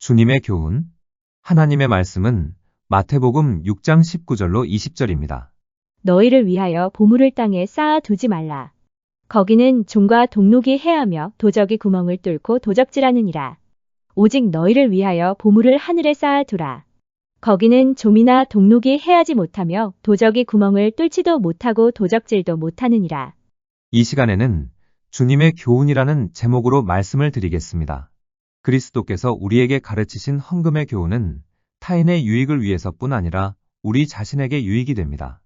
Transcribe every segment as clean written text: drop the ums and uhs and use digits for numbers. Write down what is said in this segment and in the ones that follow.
주님의 교훈. 하나님의 말씀은 마태복음 6장 19절로 20절입니다. 너희를 위하여 보물을 땅에 쌓아 두지 말라. 거기는 종과 동록이 해하며 도적이 구멍을 뚫고 도적질하느니라. 오직 너희를 위하여 보물을 하늘에 쌓아 두라. 거기는 좀이나 동록이 해하지 못하며 도적이 구멍을 뚫지도 못하고 도적질도 못하느니라. 이 시간에는 주님의 교훈이라는 제목으로 말씀을 드리겠습니다. 그리스도께서 우리에게 가르치신 헌금의 교훈은 타인의 유익을 위해서뿐 아니라 우리 자신에게 유익이 됩니다.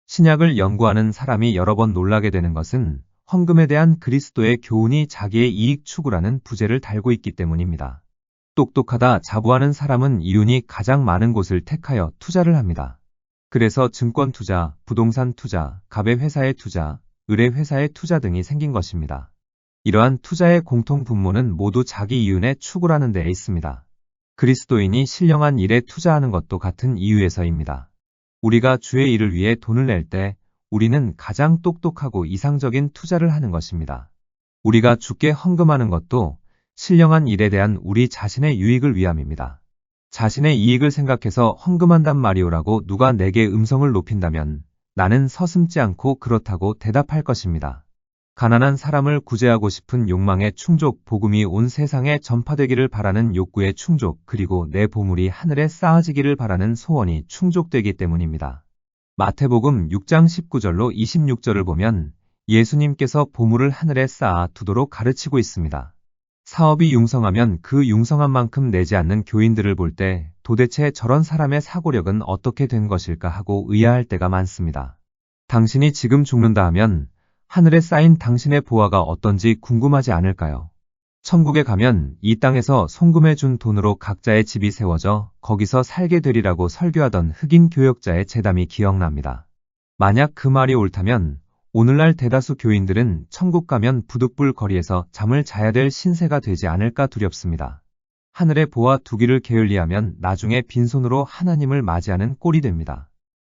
신약을 연구하는 사람이 여러 번 놀라게 되는 것은 헌금에 대한 그리스도의 교훈이 자기의 이익 추구라는 부제를 달고 있기 때문입니다. 똑똑하다 자부하는 사람은 이윤이 가장 많은 곳을 택하여 투자를 합니다. 그래서 증권 투자, 부동산 투자, 갑의 회사의 투자, 을의 회사의 투자 등이 생긴 것입니다. 이러한 투자의 공통 분모는 모두 자기 이윤의 추구라는 데에 있습니다. 그리스도인이 신령한 일에 투자하는 것도 같은 이유에서입니다. 우리가 주의 일을 위해 돈을 낼 때 우리는 가장 똑똑하고 이상적인 투자를 하는 것입니다. 우리가 주께 헌금하는 것도 신령한 일에 대한 우리 자신의 유익을 위함입니다. 자신의 이익을 생각해서 헌금한단 말이오라고 누가 내게 음성을 높인다면 나는 서슴지 않고 그렇다고 대답할 것입니다. 가난한 사람을 구제하고 싶은 욕망의 충족, 복음이 온 세상에 전파되기를 바라는 욕구의 충족, 그리고 내 보물이 하늘에 쌓아지기를 바라는 소원이 충족되기 때문입니다. 마태복음 6장 19절로 26절을 보면 예수님께서 보물을 하늘에 쌓아 두도록 가르치고 있습니다. 사업이 융성하면 그 융성한 만큼 내지 않는 교인들을 볼 때 도대체 저런 사람의 사고력은 어떻게 된 것일까 하고 의아할 때가 많습니다. 당신이 지금 죽는다 하면 하늘에 쌓인 당신의 보화가 어떤지 궁금하지 않을까요? 천국에 가면 이 땅에서 송금해 준 돈으로 각자의 집이 세워져 거기서 살게 되리라고 설교하던 흑인 교역자의 제담이 기억납니다. 만약 그 말이 옳다면 오늘날 대다수 교인들은 천국 가면 부득불 거리에서 잠을 자야 될 신세가 되지 않을까 두렵습니다. 하늘의 보화 두기를 게을리하면 나중에 빈손으로 하나님을 맞이하는 꼴이 됩니다.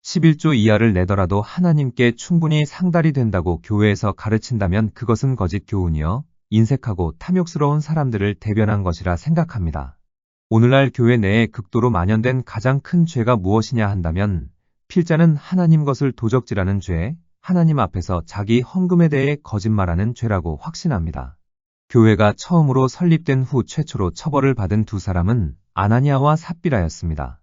11조 이하를 내더라도 하나님께 충분히 상달이 된다고 교회에서 가르친다면 그것은 거짓 교훈이요, 인색하고 탐욕스러운 사람들을 대변한 것이라 생각합니다. 오늘날 교회 내에 극도로 만연된 가장 큰 죄가 무엇이냐 한다면 필자는 하나님 것을 도적질하는 죄, 하나님 앞에서 자기 헌금에 대해 거짓말하는 죄라고 확신합니다. 교회가 처음으로 설립된 후 최초로 처벌을 받은 두 사람은 아나니아와 삽비라였습니다.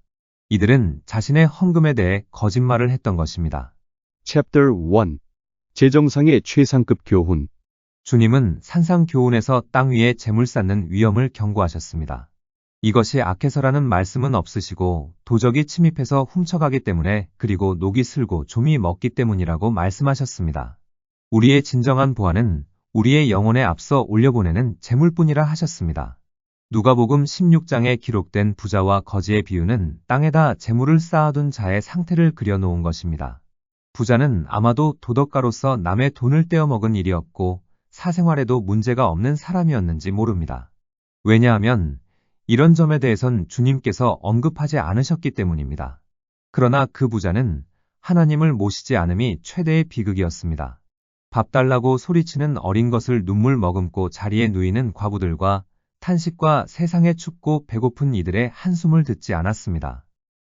이들은 자신의 헌금에 대해 거짓말을 했던 것입니다. Chapter 1. 재정상의 최상급 교훈. 주님은 산상교훈에서 땅 위에 재물 쌓는 위험을 경고하셨습니다. 이것이 악해서라는 말씀은 없으시고 도적이 침입해서 훔쳐가기 때문에, 그리고 녹이 슬고 좀이 먹기 때문이라고 말씀하셨습니다. 우리의 진정한 보화는 우리의 영혼에 앞서 올려보내는 재물뿐이라 하셨습니다. 누가복음 16장에 기록된 부자와 거지의 비유는 땅에다 재물을 쌓아둔 자의 상태를 그려놓은 것입니다. 부자는 아마도 도덕가로서 남의 돈을 떼어먹은 일이 없고 사생활에도 문제가 없는 사람이었는지 모릅니다. 왜냐하면 이런 점에 대해선 주님께서 언급하지 않으셨기 때문입니다. 그러나 그 부자는 하나님을 모시지 않음이 최대의 비극이었습니다. 밥 달라고 소리치는 어린 것을 눈물 머금고 자리에 누이는 과부들과 탄식과 세상에 춥고 배고픈 이들의 한숨을 듣지 않았습니다.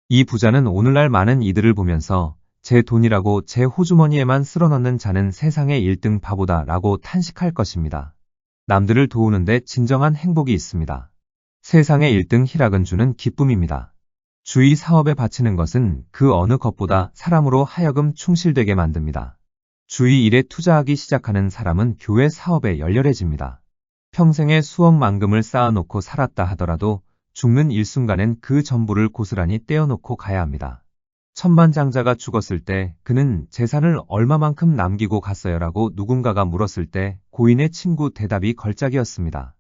이 부자는 오늘날 많은 이들을 보면서 제 돈이라고 제 호주머니에만 쓸어넣는 자는 세상의 1등 바보다 라고 탄식할 것입니다. 남들을 도우는데 진정한 행복이 있습니다. 세상의 1등 희락은 주는 기쁨입니다. 주의 사업에 바치는 것은 그 어느 것보다 사람으로 하여금 충실되게 만듭니다. 주의 일에 투자하기 시작하는 사람은 교회 사업에 열렬해집니다. 평생에 수억만금을 쌓아놓고 살았다 하더라도 죽는 일순간엔 그 전부를 고스란히 떼어놓고 가야 합니다. 천만장자가 죽었을 때 그는 재산을 얼마만큼 남기고 갔어요라고 누군가가 물었을 때 고인의 친구 대답이 걸작이었습니다.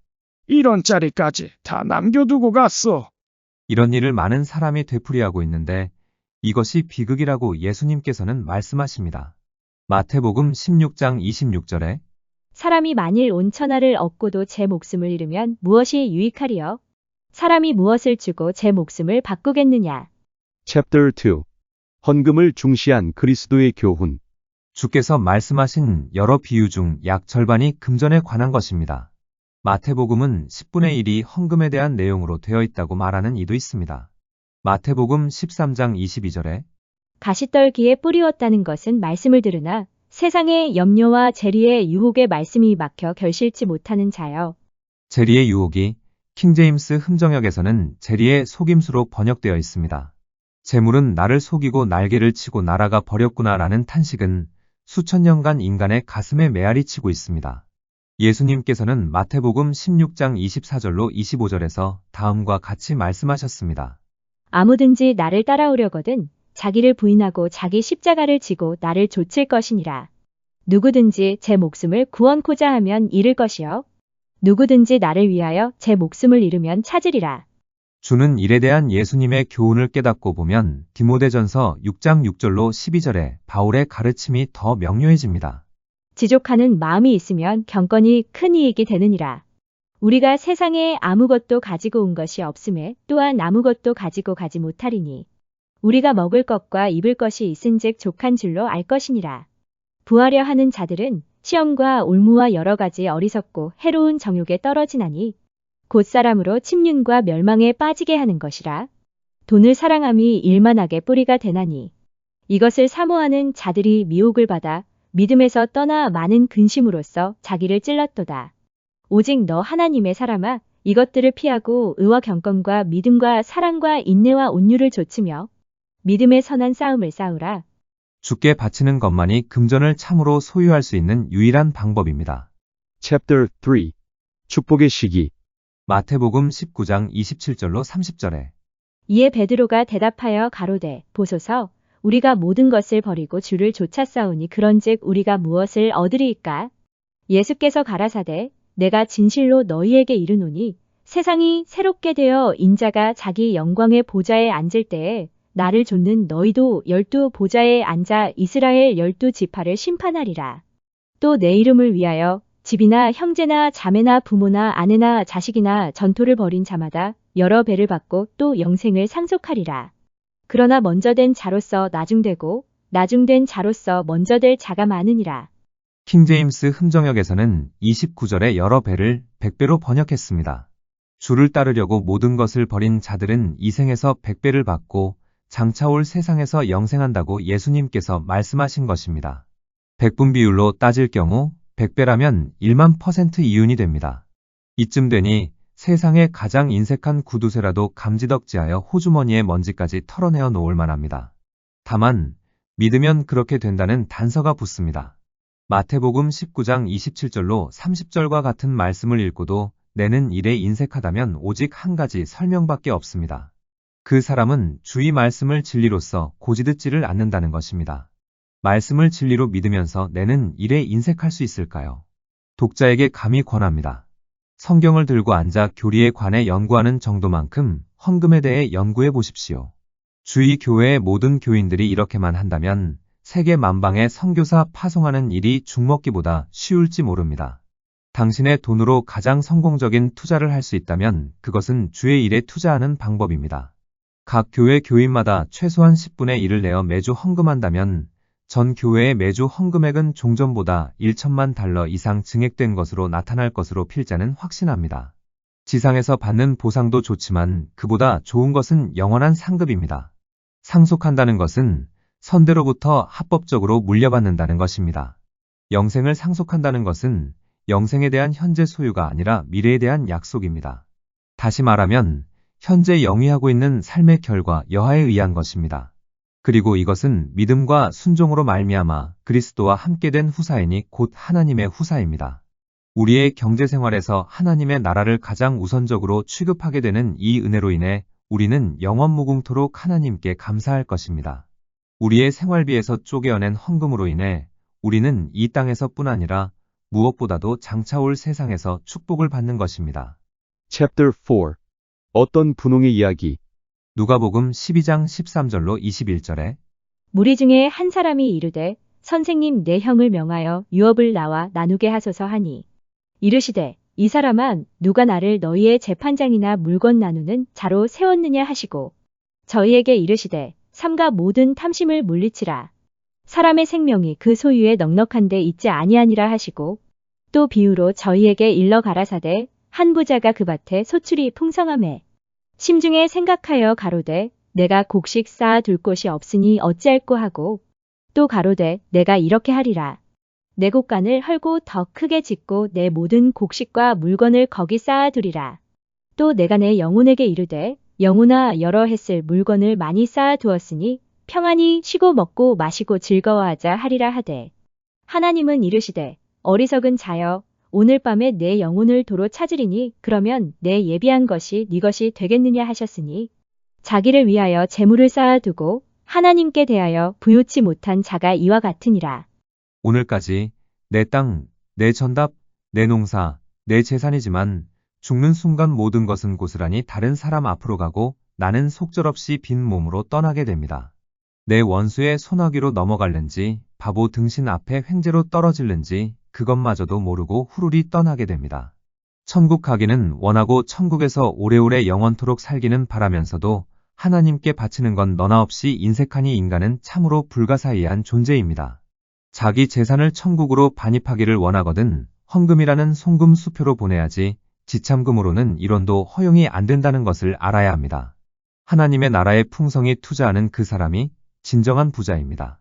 1원짜리까지 다 남겨두고 갔어. 이런 일을 많은 사람이 되풀이하고 있는데 이것이 비극이라고 예수님께서는 말씀하십니다. 마태복음 16장 26절에 사람이 만일 온 천하를 얻고도 제 목숨을 잃으면 무엇이 유익하리요? 사람이 무엇을 주고 제 목숨을 바꾸겠느냐? Chapter 2. 헌금을 중시한 그리스도의 교훈. 주께서 말씀하신 여러 비유 중 약 절반이 금전에 관한 것입니다. 마태복음은 10분의 1이 헌금에 대한 내용으로 되어 있다고 말하는 이도 있습니다. 마태복음 13장 22절에 가시떨기에 뿌리웠다는 것은 말씀을 들으나 세상의 염려와 재리의 유혹에 말씀이 막혀 결실치 못하는 자여. 재리의 유혹이 킹제임스 흠정역에서는 재리의 속임수로 번역되어 있습니다. 재물은 나를 속이고 날개를 치고 날아가 버렸구나라는 탄식은 수천 년간 인간의 가슴에 메아리 치고 있습니다. 예수님께서는 마태복음 16장 24절로 25절에서 다음과 같이 말씀하셨습니다. 아무든지 나를 따라오려거든 자기를 부인하고 자기 십자가를 지고 나를 좇을 것이니라. 누구든지 제 목숨을 구원코자 하면 잃을 것이요. 누구든지 나를 위하여 제 목숨을 잃으면 찾으리라. 주는 일에 대한 예수님의 교훈을 깨닫고 보면 디모데전서 6장 6절로 12절에 바울의 가르침이 더 명료해집니다. 지족하는 마음이 있으면 경건이 큰 이익이 되느니라. 우리가 세상에 아무것도 가지고 온 것이 없음에 또한 아무것도 가지고 가지 못하리니 우리가 먹을 것과 입을 것이 있은즉 족한 줄로 알 것이니라. 부하려 하는 자들은 시험과 올무와 여러 가지 어리석고 해로운 정욕에 떨어지나니 곧 사람으로 침륜과 멸망에 빠지게 하는 것이라. 돈을 사랑함이 일만하게 뿌리가 되나니 이것을 사모하는 자들이 미혹을 받아 믿음에서 떠나 많은 근심으로써 자기를 찔렀도다. 오직 너 하나님의 사람아 이것들을 피하고 의와 경건과 믿음과 사랑과 인내와 온유를 좇으며 믿음의 선한 싸움을 싸우라. 주께 바치는 것만이 금전을 참으로 소유할 수 있는 유일한 방법입니다. Chapter 3. 축복의 시기. 마태복음 19장 27절로 30절에 이에 베드로가 대답하여 가로되 보소서 우리가 모든 것을 버리고 주를 좇아싸우니 그런즉 우리가 무엇을 얻으리이까? 예수께서 가라사대 내가 진실로 너희에게 이르노니 세상이 새롭게 되어 인자가 자기 영광의 보좌에 앉을 때에 나를 좇는 너희도 12 보좌에 앉아 이스라엘 12지파를 심판하리라. 또 내 이름을 위하여 집이나 형제나 자매나 부모나 아내나 자식이나 전토를 벌인 자마다 여러 배를 받고 또 영생을 상속하리라. 그러나 먼저 된 자로서 나중되고 나중된 자로서 먼저 될 자가 많으니라. 킹제임스 흠정역에서는 29절에 여러 배를 100배로 번역했습니다. 주를 따르려고 모든 것을 버린 자들은 이 생에서 100배를 받고 장차 올 세상에서 영생한다고 예수님께서 말씀하신 것입니다. 백분 비율로 따질 경우 100배라면 1만 % 이윤이 됩니다. 이쯤 되니 세상에 가장 인색한 구두쇠라도 감지덕지하여 호주머니의 먼지까지 털어내어 놓을 만합니다. 다만 믿으면 그렇게 된다는 단서가 붙습니다. 마태복음 19장 27절로 30절과 같은 말씀을 읽고도 내는 일에 인색하다면 오직 한 가지 설명밖에 없습니다. 그 사람은 주의 말씀을 진리로서 고지듣지를 않는다는 것입니다. 말씀을 진리로 믿으면서 내는 일에 인색할 수 있을까요? 독자에게 감히 권합니다. 성경을 들고 앉아 교리에 관해 연구하는 정도만큼 헌금에 대해 연구해 보십시오. 주의 교회의 모든 교인들이 이렇게만 한다면 세계 만방에 선교사 파송하는 일이 죽먹기보다 쉬울지 모릅니다. 당신의 돈으로 가장 성공적인 투자를 할 수 있다면 그것은 주의 일에 투자하는 방법입니다. 각 교회 교인마다 최소한 10분의 1을 내어 매주 헌금한다면 전 교회의 매주 헌금액은 종전보다 1천만 달러 이상 증액된 것으로 나타날 것으로 필자는 확신합니다. 지상에서 받는 보상도 좋지만 그보다 좋은 것은 영원한 상급입니다. 상속한다는 것은 선대로부터 합법적으로 물려받는다는 것입니다. 영생을 상속한다는 것은 영생에 대한 현재 소유가 아니라 미래에 대한 약속입니다. 다시 말하면 현재 영위하고 있는 삶의 결과 여하에 의한 것입니다. 그리고 이것은 믿음과 순종으로 말미암아 그리스도와 함께 된 후사이니 곧 하나님의 후사입니다. 우리의 경제생활에서 하나님의 나라를 가장 우선적으로 취급하게 되는 이 은혜로 인해 우리는 영원무궁토록 하나님께 감사할 것입니다. 우리의 생활비에서 쪼개어낸 헌금으로 인해 우리는 이 땅에서뿐 아니라 무엇보다도 장차 올 세상에서 축복을 받는 것입니다. Chapter 4. 어떤 분홍의 이야기. 누가복음 12장 13절로 21절에 무리 중에 한 사람이 이르되 선생님 내 형을 명하여 유업을 나와 나누게 하소서 하니 이르시되 이 사람아 누가 나를 너희의 재판장이나 물건 나누는 자로 세웠느냐 하시고 저희에게 이르시되 삼가 모든 탐심을 물리치라. 사람의 생명이 그 소유에 넉넉한데 있지 아니하니라 하시고 또 비유로 저희에게 일러 가라사대 한 부자가 그 밭에 소출이 풍성하매 심중에 생각하여 가로되 내가 곡식 쌓아 둘 곳이 없으니 어찌할꼬 하고 또 가로되 내가 이렇게 하리라. 내 곡간을 헐고 더 크게 짓고 내 모든 곡식과 물건을 거기 쌓아 두리라. 또 내가 내 영혼에게 이르되 영혼아 여러 했을 물건을 많이 쌓아 두었으니 평안히 쉬고 먹고 마시고 즐거워하자 하리라 하되 하나님은 이르시되 어리석은 자여 오늘 밤에 내 영혼을 도로 찾으리니 그러면 내 예비한 것이 네 것이 되겠느냐 하셨으니 자기를 위하여 재물을 쌓아두고 하나님께 대하여 부요치 못한 자가 이와 같으니라. 오늘까지 내 땅, 내 전답, 내 농사, 내 재산이지만 죽는 순간 모든 것은 고스란히 다른 사람 앞으로 가고 나는 속절없이 빈 몸으로 떠나게 됩니다. 내 원수의 소나기로 넘어갈는지 바보 등신 앞에 횡재로 떨어질는지 그것마저도 모르고 후루리 떠나게 됩니다. 천국 가기는 원하고 천국에서 오래오래 영원토록 살기는 바라면서도 하나님께 바치는 건 너나 없이 인색하니 인간은 참으로 불가사의한 존재입니다. 자기 재산을 천국으로 반입하기를 원하거든 헌금이라는 송금 수표로 보내야지 지참금으로는 1원도 허용이 안 된다는 것을 알아야 합니다. 하나님의 나라에 풍성히 투자하는 그 사람이 진정한 부자입니다.